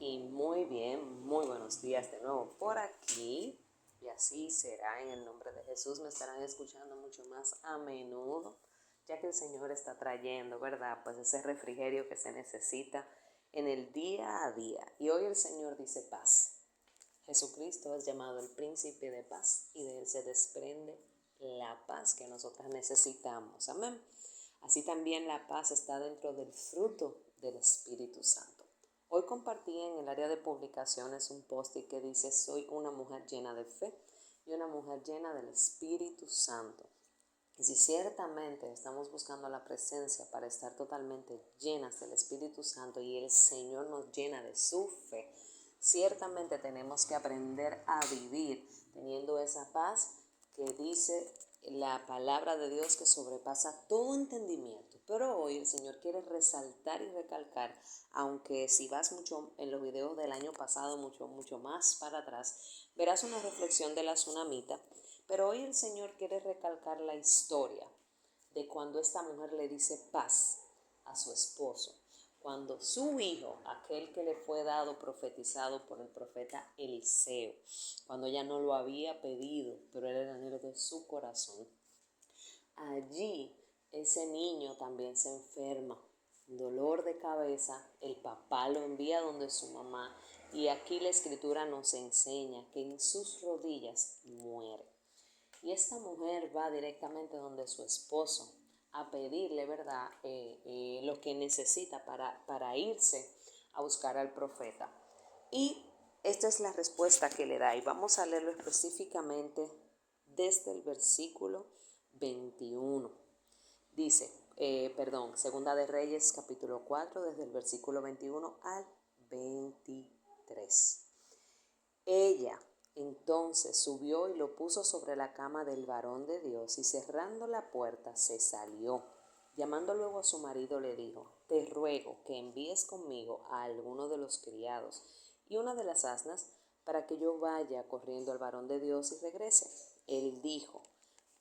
Y muy bien, muy buenos días de nuevo por aquí. Y así será en el nombre de Jesús. Me estarán escuchando mucho más a menudo, ya que el Señor está trayendo, ¿verdad? Pues ese refrigerio que se necesita en el día a día. Y hoy el Señor dice paz. Jesucristo es llamado el príncipe de paz y de él se desprende la paz que nosotras necesitamos. Amén. Así también la paz está dentro del fruto del Espíritu Santo. Hoy compartí en el área de publicaciones un post que dice: soy una mujer llena de fe y una mujer llena del Espíritu Santo. Y si ciertamente estamos buscando la presencia para estar totalmente llenas del Espíritu Santo y el Señor nos llena de su fe, ciertamente tenemos que aprender a vivir teniendo esa paz que dice la palabra de Dios, que sobrepasa todo entendimiento. Pero hoy el Señor quiere resaltar y recalcar, aunque si vas mucho en los videos del año pasado, mucho más para atrás, verás una reflexión de la tsunamita. Pero hoy el Señor quiere recalcar la historia de cuando esta mujer le dice paz a su esposo, cuando su hijo, aquel que le fue dado profetizado por el profeta Eliseo, cuando ella no lo había pedido, pero era el anhelo de su corazón, allí ese niño también se enferma, dolor de cabeza, el papá lo envía donde su mamá, y aquí la escritura nos enseña que en sus rodillas muere. Y esta mujer va directamente donde su esposo a pedirle, ¿verdad?, lo que necesita para irse a buscar al profeta. Y esta es la respuesta que le da. Y vamos a leerlo específicamente desde el versículo 21. Dice, Segunda de Reyes, capítulo 4, desde el versículo 21 al 23. Ella entonces subió y lo puso sobre la cama del varón de Dios, y cerrando la puerta se salió. Llamando luego a su marido le dijo: te ruego que envíes conmigo a alguno de los criados y una de las asnas, para que yo vaya corriendo al varón de Dios y regrese. Él dijo: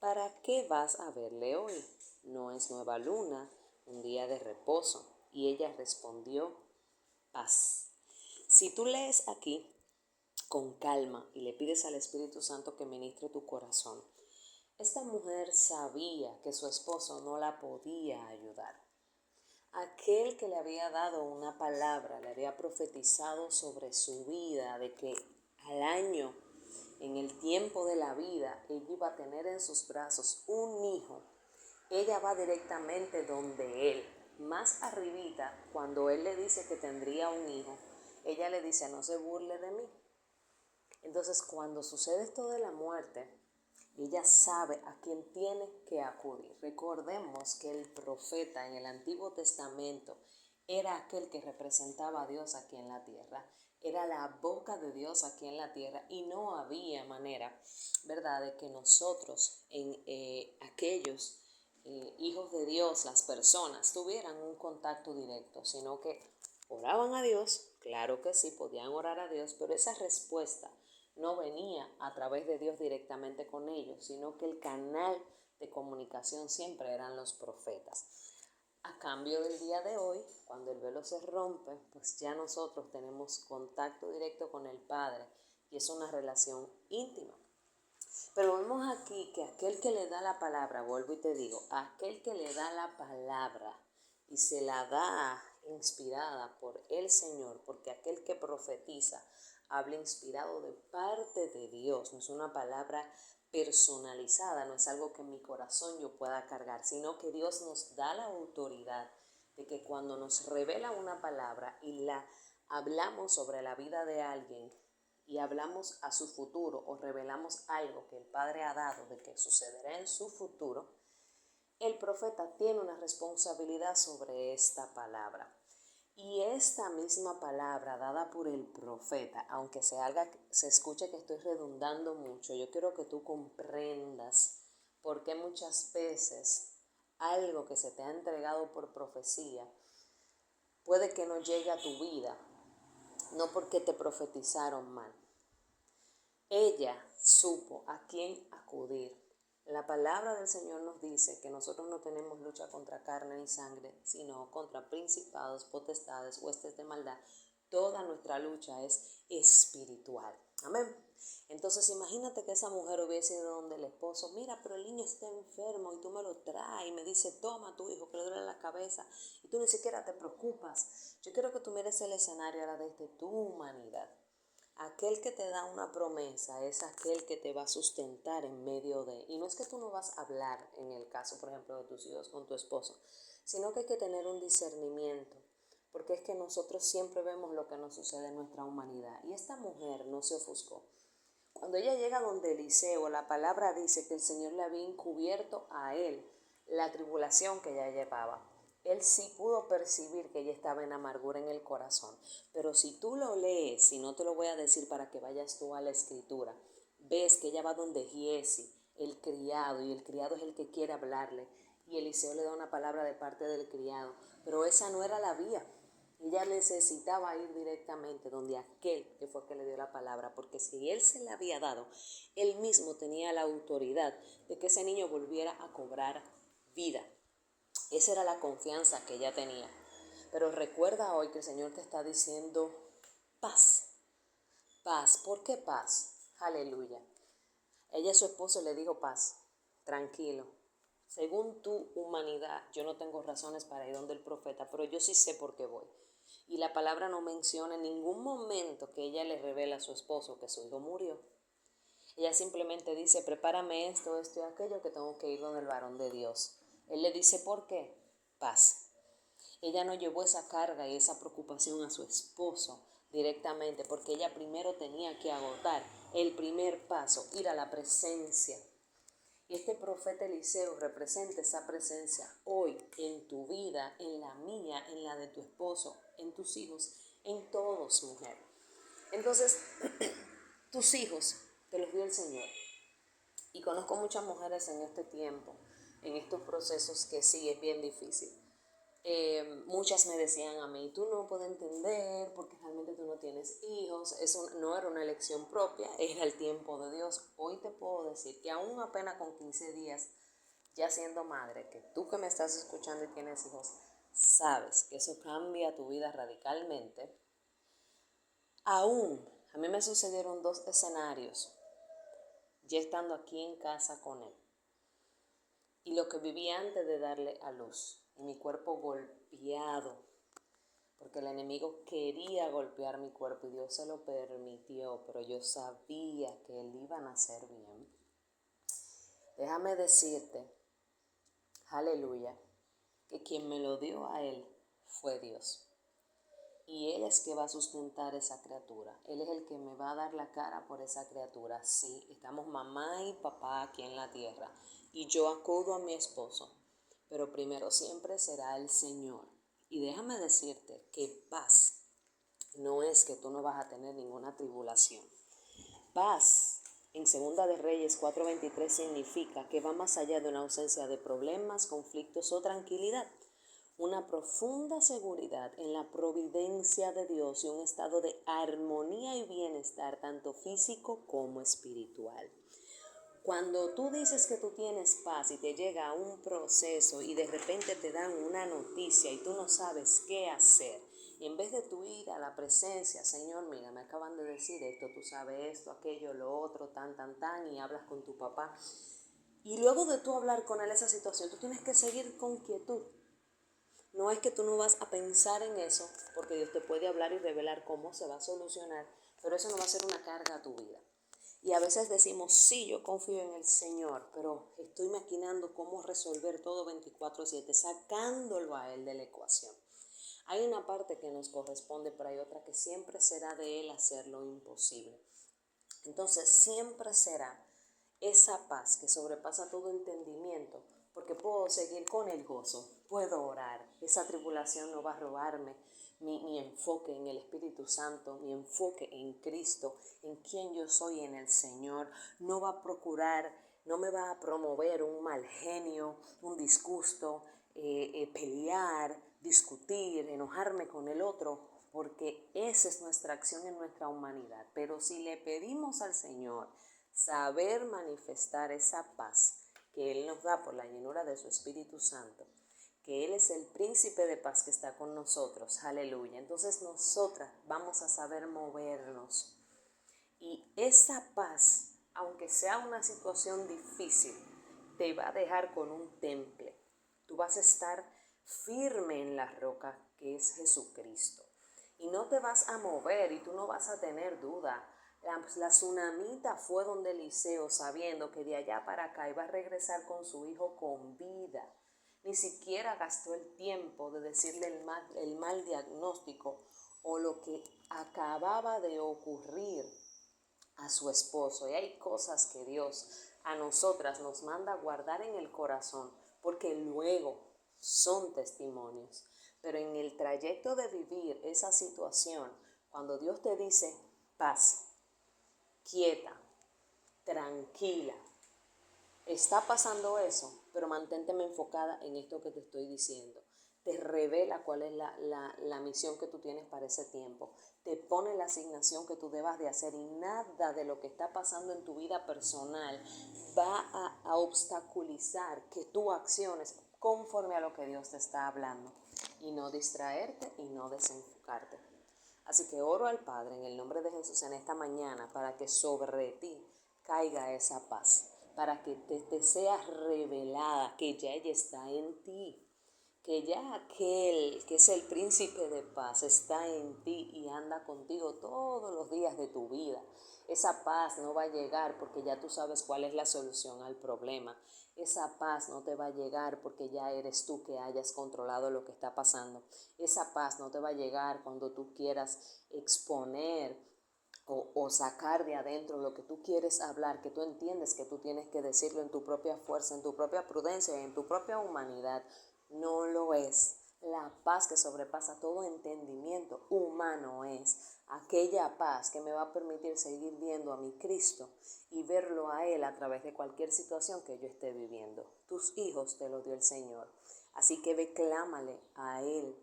¿para qué vas a verle hoy? No es nueva luna, un día de reposo. Y ella respondió: paz. Si tú lees aquí con calma y le pides al Espíritu Santo que ministre tu corazón, esta mujer sabía que su esposo no la podía ayudar. Aquel que le había dado una palabra, le había profetizado sobre su vida, de que al año, en el tiempo de la vida, ella iba a tener en sus brazos un hijo. Ella va directamente donde él, más arribita, cuando él le dice que tendría un hijo, ella le dice: no se burle de mí. Entonces, cuando sucede esto de la muerte, ella sabe a quién tiene que acudir. Recordemos que el profeta en el Antiguo Testamento era aquel que representaba a Dios aquí en la tierra, era la boca de Dios aquí en la tierra, y no había manera, ¿verdad?, de que nosotros, aquellos hijos de Dios, las personas, tuvieran un contacto directo, sino que oraban a Dios. Claro que sí, podían orar a Dios, pero esa respuesta no venía a través de Dios directamente con ellos, sino que el canal de comunicación siempre eran los profetas. A cambio del día de hoy, cuando el velo se rompe, pues ya nosotros tenemos contacto directo con el Padre y es una relación íntima. Pero vemos aquí que aquel que le da la palabra, vuelvo y te digo, aquel que le da la palabra y se la da inspirada por el Señor, porque aquel que profetiza habla inspirado de parte de Dios, no es una palabra personalizada, no es algo que en mi corazón yo pueda cargar, sino que Dios nos da la autoridad de que cuando nos revela una palabra y la hablamos sobre la vida de alguien y hablamos a su futuro o revelamos algo que el Padre ha dado de que sucederá en su futuro, el profeta tiene una responsabilidad sobre esta palabra. Y esta misma palabra dada por el profeta, aunque se escuche que estoy redundando mucho, yo quiero que tú comprendas por qué muchas veces algo que se te ha entregado por profecía puede que no llegue a tu vida, no porque te profetizaron mal. Ella supo a quién acudir. La palabra del Señor nos dice que nosotros no tenemos lucha contra carne ni sangre, sino contra principados, potestades, huestes de maldad, Toda nuestra lucha es espiritual. Amén. Entonces imagínate que esa mujer hubiese ido donde el esposo, mira, pero el niño está enfermo y tú me lo traes y me dice, toma a tu hijo que le duele la cabeza y tú ni siquiera te preocupas. Yo quiero que tú mires el escenario ahora desde tu humanidad. Aquel que te da una promesa es aquel que te va a sustentar en medio de, y no es que tú no vas a hablar en el caso, por ejemplo, de tus hijos con tu esposo, sino que hay que tener un discernimiento, porque es que nosotros siempre vemos lo que nos sucede en nuestra humanidad, y esta mujer no se ofuscó. Cuando ella llega donde Eliseo, la palabra dice que el Señor le había encubierto a él la tribulación que ella llevaba. Él sí pudo percibir que ella estaba en amargura en el corazón. Pero si tú lo lees, y no te lo voy a decir para que vayas tú a la escritura, ves que ella va donde Giesi, el criado, y el criado es el que quiere hablarle. Y Eliseo le da una palabra de parte del criado. Pero esa no era la vía. Ella necesitaba ir directamente donde aquel que fue que le dio la palabra, porque si él se la había dado, él mismo tenía la autoridad de que ese niño volviera a cobrar vida. Esa era la confianza que ella tenía. Pero recuerda hoy que el Señor te está diciendo paz, paz. ¿Por qué paz? Aleluya. Ella a su esposo le dijo paz, tranquilo. Según tu humanidad, yo no tengo razones para ir donde el profeta, pero yo sí sé por qué voy. Y la palabra no menciona en ningún momento que ella le revela a su esposo que su hijo murió. Ella simplemente dice, prepárame esto, esto y aquello, que tengo que ir donde el varón de Dios. Él le dice, ¿por qué? Paz. Ella no llevó esa carga y esa preocupación a su esposo directamente, porque ella primero tenía que agotar el primer paso, ir a la presencia. Y este profeta Eliseo representa esa presencia hoy en tu vida, en la mía, en la de tu esposo, en tus hijos, en todos, mujer. Entonces, tus hijos te los dio el Señor. Y conozco muchas mujeres en este tiempo, en estos procesos que sí es bien difícil. Muchas me decían a mí, tú no puedes entender porque realmente tú no tienes hijos, eso no era una elección propia, era el tiempo de Dios. Hoy te puedo decir que aún apenas con 15 días, ya siendo madre, que tú que me estás escuchando y tienes hijos, sabes que eso cambia tu vida radicalmente. Aún, a mí me sucedieron 2 escenarios, ya estando aquí en casa con él, y lo que viví antes de darle a luz, y mi cuerpo golpeado, porque el enemigo quería golpear mi cuerpo y Dios se lo permitió, pero yo sabía que él iba a nacer bien. Déjame decirte, aleluya, que quien me lo dio a él fue Dios. Y Él es que va a sustentar esa criatura. Él es el que me va a dar la cara por esa criatura. Sí, estamos mamá y papá aquí en la tierra. Y yo acudo a mi esposo. Pero primero siempre será el Señor. Y déjame decirte que paz no es que tú no vas a tener ninguna tribulación. Paz en Segunda de Reyes 4:23 significa que va más allá de una ausencia de problemas, conflictos o tranquilidad. Una profunda seguridad en la providencia de Dios y un estado de armonía y bienestar tanto físico como espiritual. Cuando tú dices que tú tienes paz y te llega un proceso y de repente te dan una noticia y tú no sabes qué hacer, en vez de tú ir a la presencia, Señor, mira, me acaban de decir esto, tú sabes esto, aquello, lo otro, tan, y hablas con tu papá. Y luego de tú hablar con él esa situación, tú tienes que seguir con quietud. No es que tú no vas a pensar en eso, porque Dios te puede hablar y revelar cómo se va a solucionar, pero eso no va a ser una carga a tu vida. Y a veces decimos, sí, yo confío en el Señor, pero estoy maquinando cómo resolver todo 24/7, sacándolo a Él de la ecuación. Hay una parte que nos corresponde, pero hay otra que siempre será de Él hacer lo imposible. Entonces siempre será esa paz que sobrepasa todo entendimiento, porque puedo seguir con el gozo, puedo orar, esa tribulación no va a robarme mi enfoque en el Espíritu Santo, mi enfoque en Cristo, en quien yo soy en el Señor, no va a procurar, no me va a promover un mal genio, un disgusto, pelear, discutir, enojarme con el otro, porque esa es nuestra acción en nuestra humanidad. Pero si le pedimos al Señor saber manifestar esa paz que Él nos da por la llenura de su Espíritu Santo, que Él es el príncipe de paz que está con nosotros. Aleluya. Entonces nosotras vamos a saber movernos. Y esa paz, aunque sea una situación difícil, te va a dejar con un temple. Tú vas a estar firme en la roca que es Jesucristo. Y no te vas a mover y tú no vas a tener duda. La tsunamita fue donde Eliseo, sabiendo que de allá para acá iba a regresar con su hijo con vida. Ni siquiera gastó el tiempo de decirle el mal diagnóstico o lo que acababa de ocurrir a su esposo. Y hay cosas que Dios a nosotras nos manda a guardar en el corazón porque luego son testimonios. Pero en el trayecto de vivir esa situación, cuando Dios te dice paz, quieta, tranquila, está pasando eso, pero manténteme enfocada en esto que te estoy diciendo. Te revela cuál es la misión que tú tienes para ese tiempo. Te pone la asignación que tú debas de hacer y nada de lo que está pasando en tu vida personal va a obstaculizar que tú acciones conforme a lo que Dios te está hablando y no distraerte y no desenfocarte. Así que oro al Padre en el nombre de Jesús en esta mañana para que sobre ti caiga esa paz, para que te sea revelada que ya ella está en ti, que ya aquel que es el príncipe de paz está en ti y anda contigo todos los días de tu vida. Esa paz no va a llegar porque ya tú sabes cuál es la solución al problema. Esa paz no te va a llegar porque ya eres tú que hayas controlado lo que está pasando. Esa paz no te va a llegar cuando tú quieras exponer o sacar de adentro lo que tú quieres hablar, que tú entiendes que tú tienes que decirlo en tu propia fuerza, en tu propia prudencia, en tu propia humanidad. No lo es. La paz que sobrepasa todo entendimiento humano es aquella paz que me va a permitir seguir viendo a mi Cristo y verlo a Él a través de cualquier situación que yo esté viviendo. Tus hijos te lo dio el Señor. Así que ve, clámale a Él.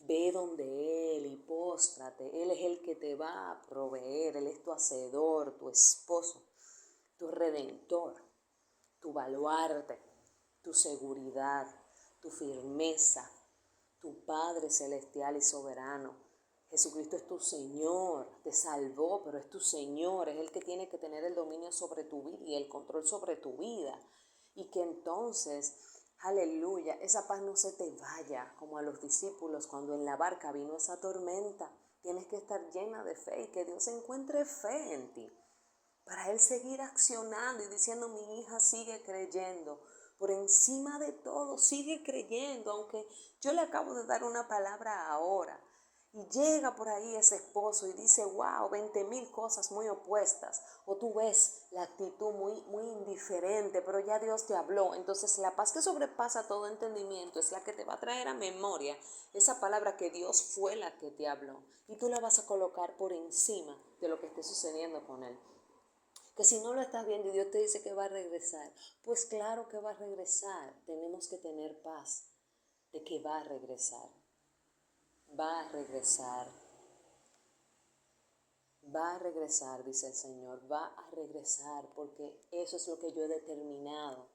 Ve donde Él y póstrate. Él es el que te va a proveer. Él es tu hacedor, tu esposo, tu redentor, tu baluarte, tu seguridad, tu firmeza, tu Padre celestial y soberano. Jesucristo es tu Señor, te salvó, pero es tu Señor, es el que tiene que tener el dominio sobre tu vida y el control sobre tu vida. Y que entonces, aleluya, esa paz no se te vaya como a los discípulos cuando en la barca vino esa tormenta. Tienes que estar llena de fe y que Dios encuentre fe en ti para Él seguir accionando y diciendo: mi hija sigue creyendo. Por encima de todo, sigue creyendo, aunque yo le acabo de dar una palabra ahora. Y llega por ahí ese esposo y dice: wow, 20,000 cosas muy opuestas. O tú ves la actitud muy indiferente, pero ya Dios te habló. Entonces la paz que sobrepasa todo entendimiento es la que te va a traer a memoria esa palabra que Dios fue la que te habló. Y tú la vas a colocar por encima de lo que esté sucediendo con Él. Que si no lo estás viendo y Dios te dice que va a regresar, pues claro que va a regresar. Tenemos que tener paz de que va a regresar. Va a regresar. Va a regresar, dice el Señor. Va a regresar porque eso es lo que yo he determinado.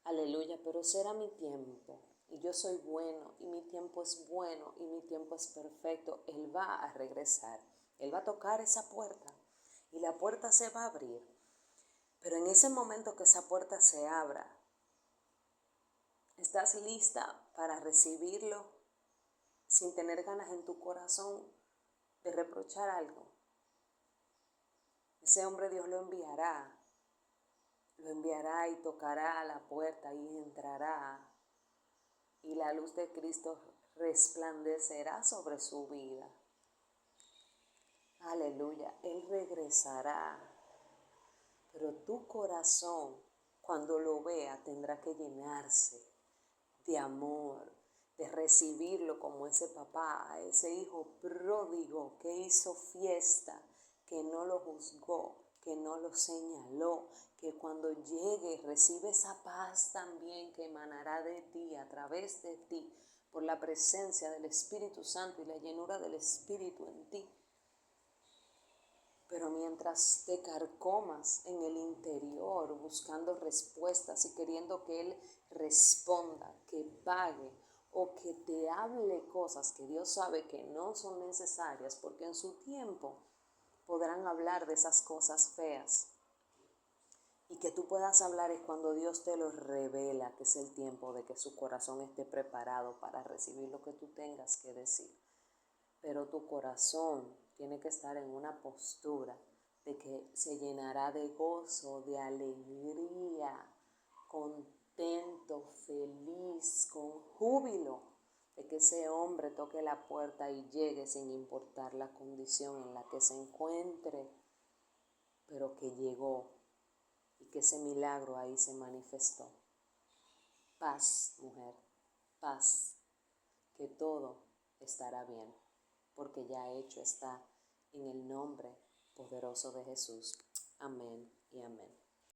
Aleluya, pero será mi tiempo. Y yo soy bueno y mi tiempo es bueno y mi tiempo es perfecto. Él va a regresar. Él va a tocar esa puerta y la puerta se va a abrir. Pero en ese momento que esa puerta se abra, ¿estás lista para recibirlo sin tener ganas en tu corazón de reprochar algo? Ese hombre Dios lo enviará y tocará a la puerta y entrará y la luz de Cristo resplandecerá sobre su vida. Aleluya, Él regresará, pero tu corazón cuando lo vea tendrá que llenarse de amor, de recibirlo como ese papá, ese hijo pródigo que hizo fiesta, que no lo juzgó, que no lo señaló, que cuando llegue recibe esa paz también que emanará de ti, a través de ti, por la presencia del Espíritu Santo y la llenura del Espíritu en ti. Pero mientras te carcomas en el interior buscando respuestas y queriendo que Él responda, que pague o que te hable cosas que Dios sabe que no son necesarias, porque en su tiempo podrán hablar de esas cosas feas. Y que tú puedas hablar es cuando Dios te lo revela, que es el tiempo de que su corazón esté preparado para recibir lo que tú tengas que decir. Pero tu corazón tiene que estar en una postura de que se llenará de gozo, de alegría, contento, feliz, con júbilo, de que ese hombre toque la puerta y llegue sin importar la condición en la que se encuentre, pero que llegó y que ese milagro ahí se manifestó. Paz, mujer, paz, que todo estará bien, porque ya hecho está en el nombre poderoso de Jesús. Amén y amén.